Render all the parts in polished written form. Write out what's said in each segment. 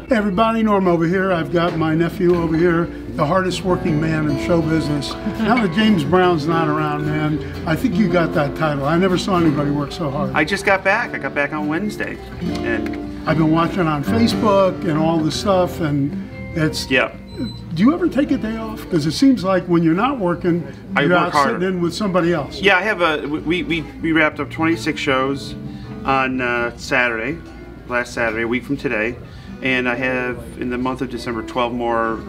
Hey everybody, Norm over here. I've got my nephew over here, the hardest working man in show business. Now that James Brown's not around, man, I think you got that title. I never saw anybody work so hard. I just got back. I got back on Wednesday. And I've been watching on Facebook and all this stuff, and it's... Yeah. Do you ever take a day off? Because it seems like when you're not working, you're out sitting in with somebody else. Yeah, I have a... We wrapped up 26 shows on Saturday, last Saturday, a week from today. And I have, in the month of December, 12 more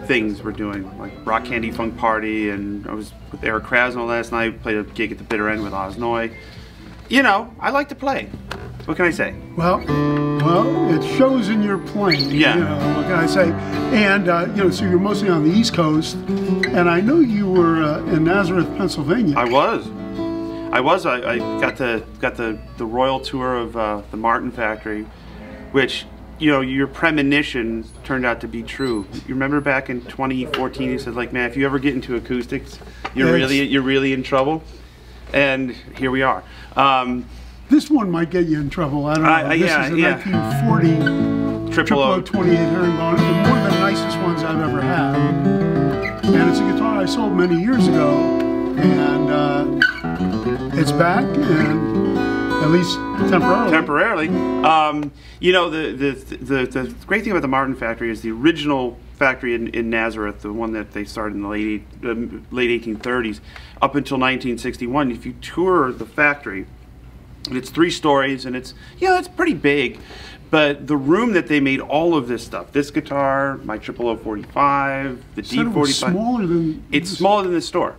things we're doing, like Rock Candy Funk Party, and I was with Eric Krasno last night, played a gig at the Bitter End with Osnoy. You know, I like to play. What can I say? Well, it shows in your playing. Yeah. You know, what can I say? And, you know, so you're mostly on the East Coast, and I know you were in Nazareth, Pennsylvania. I was. I got the Royal Tour of the Martin Factory, which... You know, your premonition turned out to be true. You remember back in 2014, you said, like, man, if you ever get into acoustics, you're really in trouble. And here we are. This one might get you in trouble. I don't know. This is a 1940 0028 Herringbone. It's one of the nicest ones I've ever had. And it's a guitar I sold many years ago, and it's back, and at least temporarily. You know, the great thing about the Martin Factory is the original factory in Nazareth, the one that they started in the late 1830s, up until 1961. If you tour the factory, it's 3 stories, and it's pretty big. But the room that they made all of this stuff, this guitar, my 0045, the D45, it's smaller than the store.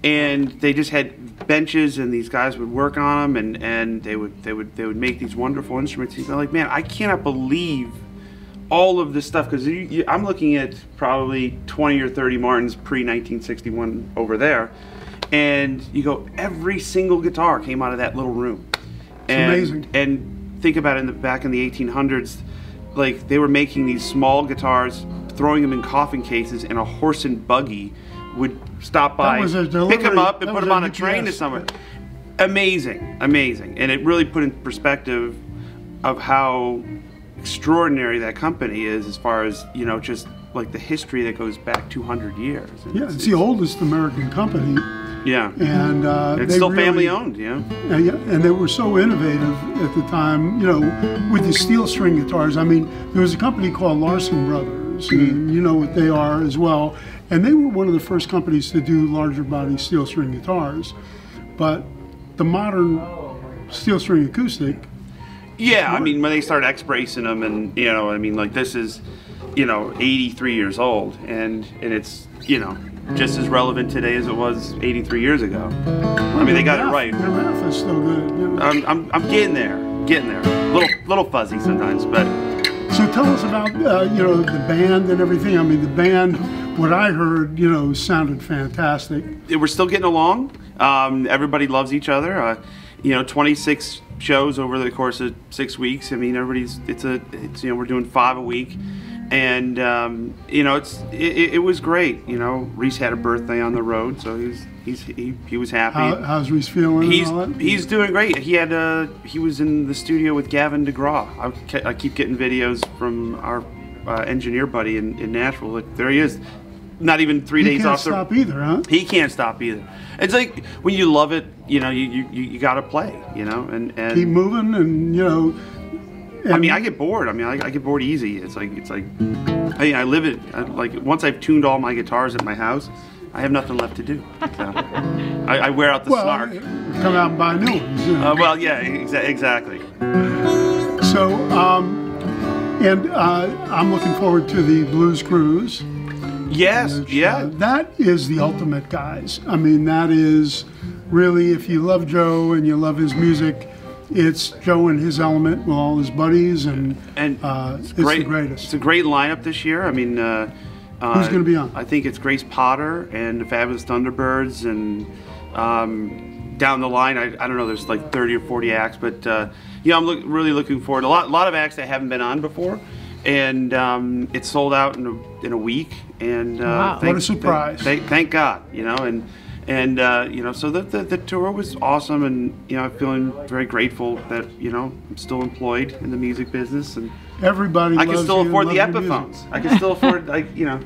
And they just had benches, and these guys would work on them, and they would make these wonderful instruments. You're like, man, I cannot believe all of this stuff, because I'm looking at probably 20 or 30 Martins pre-1961 over there, and you go, every single guitar came out of that little room. It's amazing. And think about it, back in the 1800s, like they were making these small guitars, throwing them in coffin cases, and a horse and buggy would stop by, pick them up, and put them on a train to somewhere. Amazing, amazing. And it really put in perspective of how extraordinary that company is, as far as, you know, just like the history that goes back 200 years. And yeah, it's the oldest American company. Yeah. And it's still family owned, yeah. And they were so innovative at the time, you know, with the steel string guitars. I mean, there was a company called Larson Brothers, and you know what they are as well. And they were one of the first companies to do larger body steel string guitars. But the modern steel string acoustic... Yeah, I mean, when they started X-bracing them, and, you know, I mean, like, this is, you know, 83 years old, and it's, you know, just as relevant today as it was 83 years ago. I mean, they got it right. Their math is still good. You know? I'm getting there, little fuzzy sometimes, but... So tell us about, you know, the band and everything. I mean, the band, what I heard, you know, sounded fantastic. We're still getting along. Everybody loves each other. You know, 26 shows over the course of 6 weeks. I mean, it's you know, we're doing 5 a week, and you know, it was great. You know, Reese had a birthday on the road, so he was happy. How's Reese feeling? He's doing great. He was in the studio with Gavin DeGraw. I keep getting videos from our engineer buddy in Nashville. Like, there he is. Not even 3 days off. He can't stop either, huh? He can't stop either. It's like when you love it, you know, you got to play, you know, and keep moving, and you know. I mean, I get bored. I mean, I get bored easy. It's like hey, I live it. Like, once I've tuned all my guitars at my house, I have nothing left to do. So, I wear out the snark. Come out and buy new ones. You know. Well, yeah, exactly. So, I'm looking forward to the Blues Cruise. Yes, yeah. That is the ultimate, guys. I mean, that is really, if you love Joe and you love his music, it's Joe in his element with all his buddies, and it's the greatest. It's a great lineup this year. I mean, who's going to be on? I think it's Grace Potter and the Fabulous Thunderbirds, and down the line, I don't know, there's like 30 or 40 acts, but yeah, I'm really looking forward. A lot of acts that haven't been on before. And it's sold out in a week, and wow. What a surprise! Thank God, you know, and And you know, so the tour was awesome, and you know, I'm feeling very grateful that, you know, I'm still employed in the music business, and everybody. I can still afford the Epiphones. I can still afford, you know,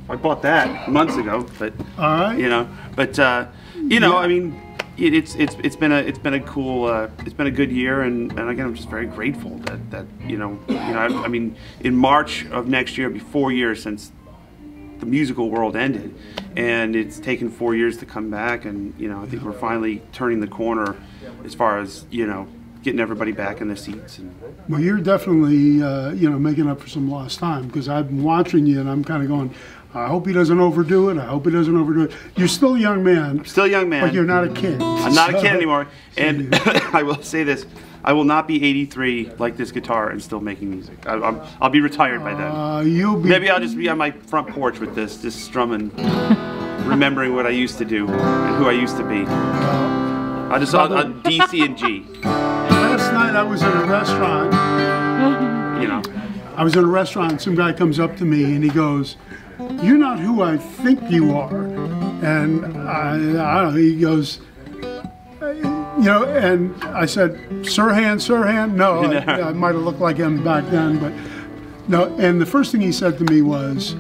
I bought that months ago, but all right, you know, but you know, I mean, it's been a cool, it's been a good year, and again, I'm just very grateful that you know, I mean, in March of next year, it'll be 4 years since the musical world ended, and it's taken 4 years to come back, and you know, I think we're finally turning the corner as far as, you know, getting everybody back in their seats. And well, you're definitely you know, making up for some lost time, because I've been watching you and I'm kind of going, I hope he doesn't overdo it. I hope he doesn't overdo it. You're still a young man. I'm still a young man. But you're not a kid. I'm not a kid anymore. And I will say this, I will not be 83 like this guitar and still making music. I'll be retired by then. Maybe I'll just be on my front porch with this, just strumming, remembering what I used to do and who I used to be. I'll D, C, and G. Last night I was in a restaurant. You know. I was in a restaurant and some guy comes up to me and he goes, "You're not who I think you are." And I don't know, he goes, you know, and I said, Sirhan? No, I might have looked like him back then, but no. And the first thing he said to me was,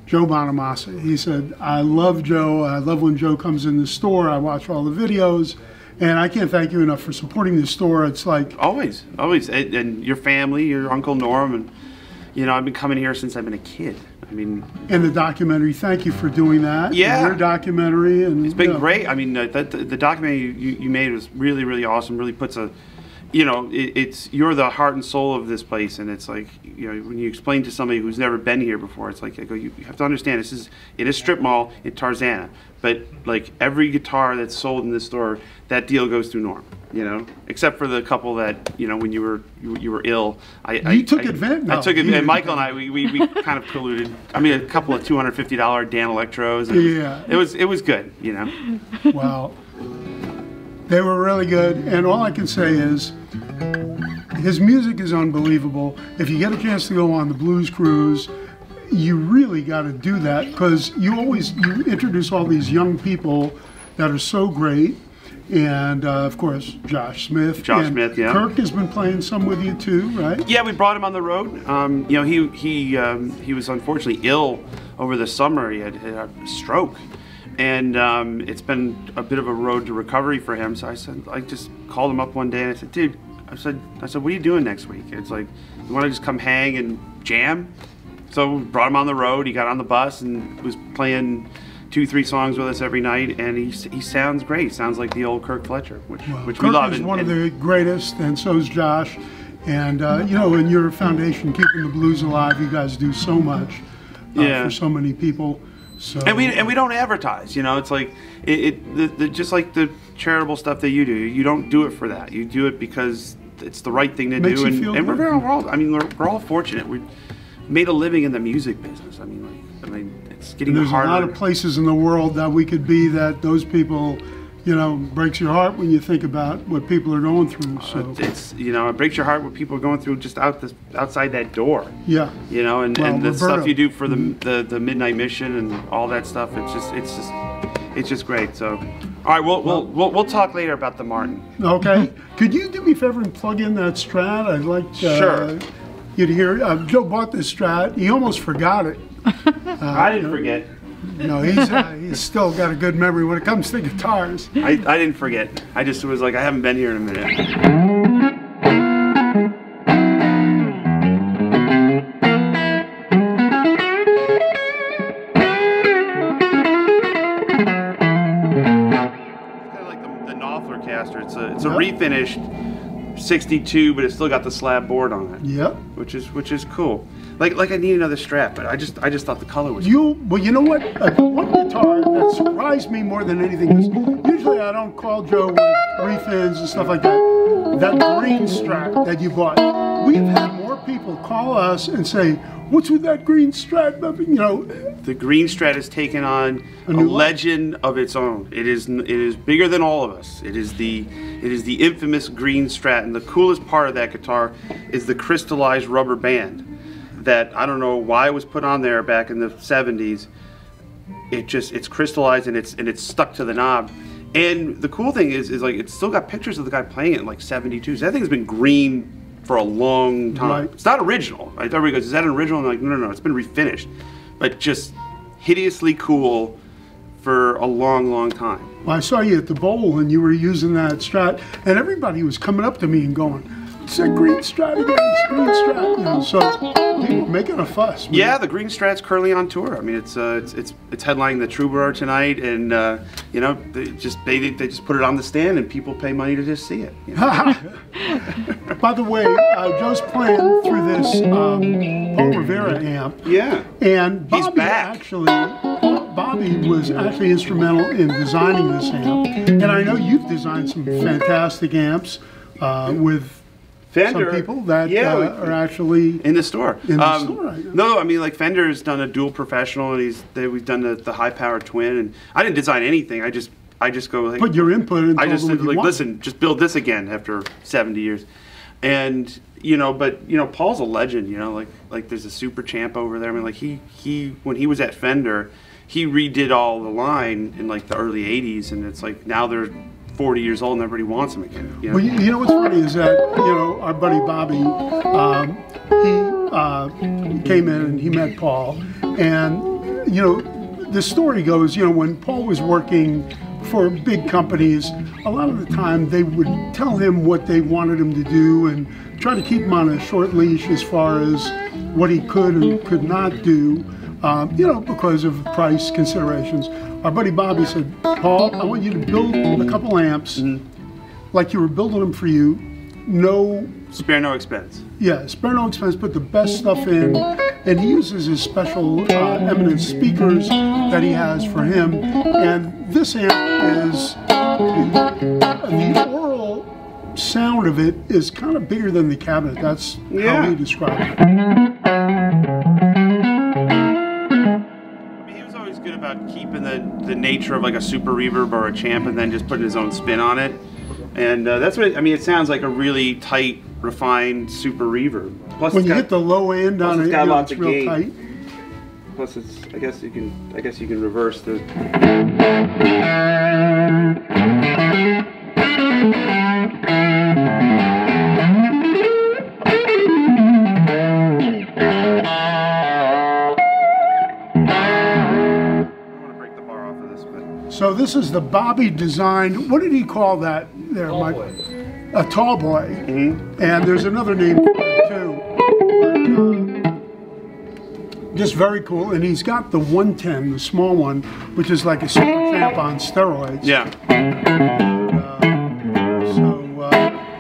Joe Bonamassa. He said, "I love Joe. I love when Joe comes in the store. I watch all the videos, and I can't thank you enough for supporting the store." It's like always, and your family, your Uncle Norm, and you know, I've been coming here since I've been a kid. I mean, and the documentary. Thank you for doing that. Yeah, your documentary, and it's been great. I mean, the documentary you made was really awesome. Really puts a, you know, you're the heart and soul of this place, and it's like, you know, when you explain to somebody who's never been here before, it's like, I go, you have to understand, this is in a strip mall in Tarzana, but like every guitar that's sold in this store, that deal goes through Norm, you know, except for the couple that, you know, when you were ill, you took advantage. I took it, and Michael and I, we kind of colluded. I mean, a couple of $250 Dan Electros. Yeah, it was good, you know. Wow. They were really good, and all I can say is his music is unbelievable. If you get a chance to go on the Blues Cruise, you really got to do that, because you introduce all these young people that are so great, and of course Josh Smith. Smith, yeah. Kirk has been playing some with you too, right? Yeah, we brought him on the road. You know, he was unfortunately ill over the summer. He had a stroke. And it's been a bit of a road to recovery for him. So I just called him up one day and I said, dude, I said, what are you doing next week? It's like, you want to just come hang and jam? So we brought him on the road. He got on the bus and was playing 2-3 songs with us every night. And he sounds great. He sounds like the old Kirk Fletcher, which Kirk we love. Kirk is one of the greatest, and so is Josh. And you know, in your foundation, Keeping the Blues Alive, you guys do so much for so many people. So. And we don't advertise, you know. It's like just like the charitable stuff that you do. You don't do it for that. You do it because it's the right thing to do. And we're very all. I mean, we're all fortunate. We made a living in the music business. I mean, it's getting harder. There's a lot of places in the world that we could be that those people, you know, breaks your heart when you think about what people are going through. So it's, you know, it breaks your heart what people are going through just outside that door. Yeah. You know, and the stuff you do for the Midnight Mission and all that stuff. It's just great. So, all right, we'll talk later about the Martin. Okay. Could you do me a favor and plug in that Strat? I'd like sure. You to hear. Joe bought this Strat. He almost forgot it. I didn't forget. No, he's still got a good memory when it comes to guitars. I didn't forget. I just was like, I haven't been here in a minute. It's kind of like the Knopfler caster. It's a refinished 62, but it's still got the slab board on it. Yep. Which is cool. Like I need another Strat, but I just thought the color was well, you know what? One guitar that surprised me more than anything is, usually I don't call Joe with refins and stuff like that. That green Strat that you bought, we've had more people call us and say, "What's with that green Strat?" You know, the green Strat has taken on a legend of its own. It is bigger than all of us. It is the infamous green Strat, and the coolest part of that guitar is the crystallized rubber band that I don't know why it was put on there back in the 70s. it's crystallized and it's stuck to the knob. And the cool thing is like it's still got pictures of the guy playing it in like '72. So that thing's been green for a long time. Right. It's not original. Right? Everybody goes, "Is that an original?" And I'm like, no, it's been refinished, but just hideously cool for a long time. Well, I saw you at the bowl and you were using that Strat, and everybody was coming up to me and going, "It's a green Strat again, it's a green Strat." You know, so people were making a fuss. Yeah, the green Strat's currently on tour. I mean, it's headlining the Troubadour tonight, and you know, they just put it on the stand, and people pay money to just see it. You know? By the way, Joe's playing through this Paul Rivera amp. Yeah, and he's back. Bobby was actually instrumental in designing this amp, and I know you've designed some fantastic amps with Fender, some people that are actually in the store. In the store, no, I mean, like Fender's done a dual professional, and we've done the high power twin, and I didn't design anything. I just go like, put your input in. I just said, like, listen, just build this again after 70 years, and you know, but you know, Paul's a legend. You know, like there's a Super Champ over there. I mean, like he when he was at Fender, he redid all the line in like the early '80s, and it's like now they're 40 years old and everybody wants them again. You know? Well, you know what's funny is that, you know, our buddy Bobby, he came in and he met Paul, and you know, the story goes, you know, when Paul was working for big companies, a lot of the time they would tell him what they wanted him to do and try to keep him on a short leash as far as what he could and could not do, you know, because of price considerations. Our buddy Bobby said, "Paul, I want you to build a couple amps like you were building them for you. Spare no expense." Yeah, spare no expense, put the best stuff in. And he uses his special Eminence speakers that he has for him. And this amp is, the aural sound of it is kind of bigger than the cabinet. That's how he described it. About keeping the nature of like a super reverb or a champ and then just putting his own spin on it, and that's what I mean. It sounds like a really tight, refined super reverb. Plus, when you hit the low end on it, it's real gain. tight. Plus, I guess you can reverse the. So this is the Bobby designed, what did he call that there, Mike? A tall boy. And there's another name for it too. But, just very cool. And he's got the 110, the small one, which is like a Super Champ on steroids. Yeah.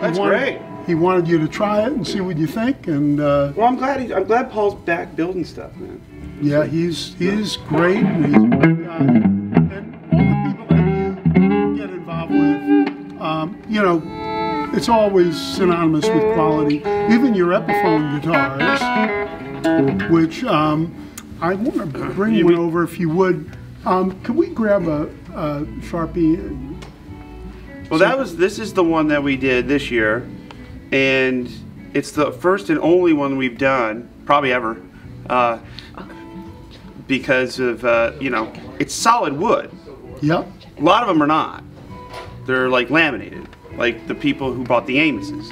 That's great. He wanted you to try it and see what you think. And well, I'm glad Paul's back building stuff, man. Yeah, he's great. And he's a great guy. You know, it's always synonymous with quality. Even your Epiphone guitars, which I want to bring one over if you would. Can we grab a Sharpie? Well, this is the one that we did this year, and it's the first and only one we've done, probably ever, because of you know, it's solid wood. Yep. A lot of them are not. They're like laminated. Like the people who bought the Amoses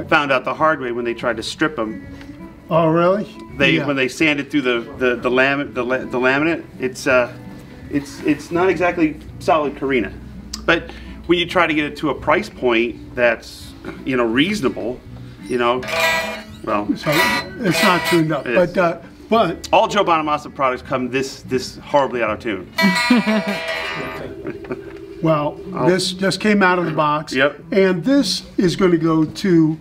found out the hard way when they tried to strip them. Oh, really? When they sanded through the laminate, it's not exactly solid Carina. But when you try to get it to a price point that's, you know, reasonable, you know, well, so it's not tuned up. But all Joe Bonamassa products come this horribly out of tune. Well, this just came out of the box. Yep. And this is going to go to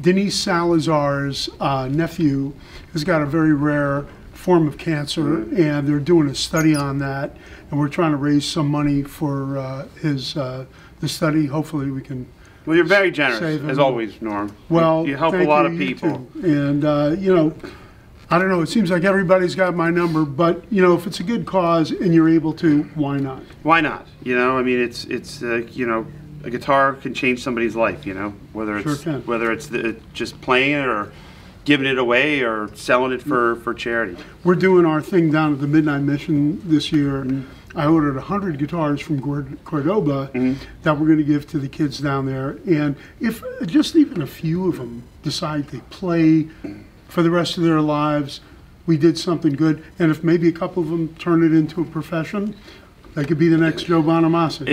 Denise Salazar's nephew, who's got a very rare form of cancer, and they're doing a study on that. And we're trying to raise some money for the study. Hopefully we can. Well, you're very generous, as always, Norm. Well, you help a lot of people. And, you know, I don't know, it seems like everybody's got my number, but, you know, if it's a good cause and you're able to, why not? Why not? You know, I mean, it's you know, a guitar can change somebody's life, you know, whether it's just playing it or giving it away or selling it for charity. We're doing our thing down at the Midnight Mission this year. I ordered 100 guitars from Cordoba that we're going to give to the kids down there. And if just even a few of them decide they play for the rest of their lives, we did something good. And if maybe a couple of them turn it into a profession, they could be the next Joe Bonamassa.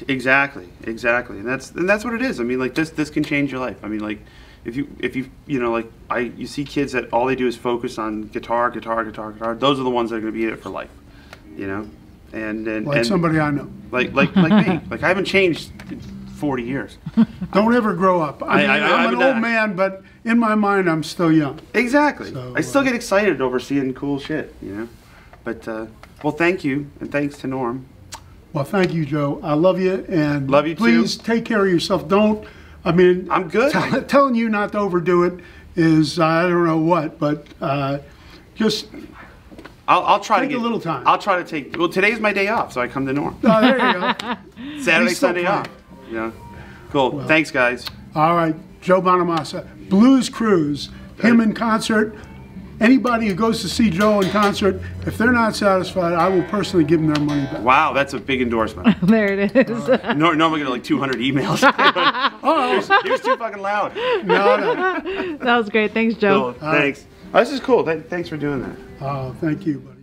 Exactly. And that's what it is. I mean, like this can change your life. I mean, like if you see kids that all they do is focus on guitar. Those are the ones that are going to be in it for life. You know. And somebody I know. Like me. Like I haven't changed in 40 years. Don't ever grow up. I'm an old man, but in my mind I'm still young. Exactly. So, I still get excited over seeing cool shit, you know. But well, thank you, and thanks to Norm. Well, thank you, Joe. I love you, and love you please too. Take care of yourself. Don't. I mean, I'm good. Telling you not to overdo it is I don't know what, but just. I'll try to take a little time. I'll try to take. Well, today's my day off, so I come to Norm. Oh, there you go. Saturday, Sunday off. Yeah. Cool. Well, thanks, guys. All right, Joe Bonamassa, Blues Cruise. Him in concert. Anybody who goes to see Joe in concert, if they're not satisfied, I will personally give them their money back. Wow, that's a big endorsement. There it is. Normally get like 200 emails. He was too fucking loud. No. That was great. Thanks, Joe. Cool. Thanks. Oh, this is cool. Thanks for doing that. Oh, thank you, buddy.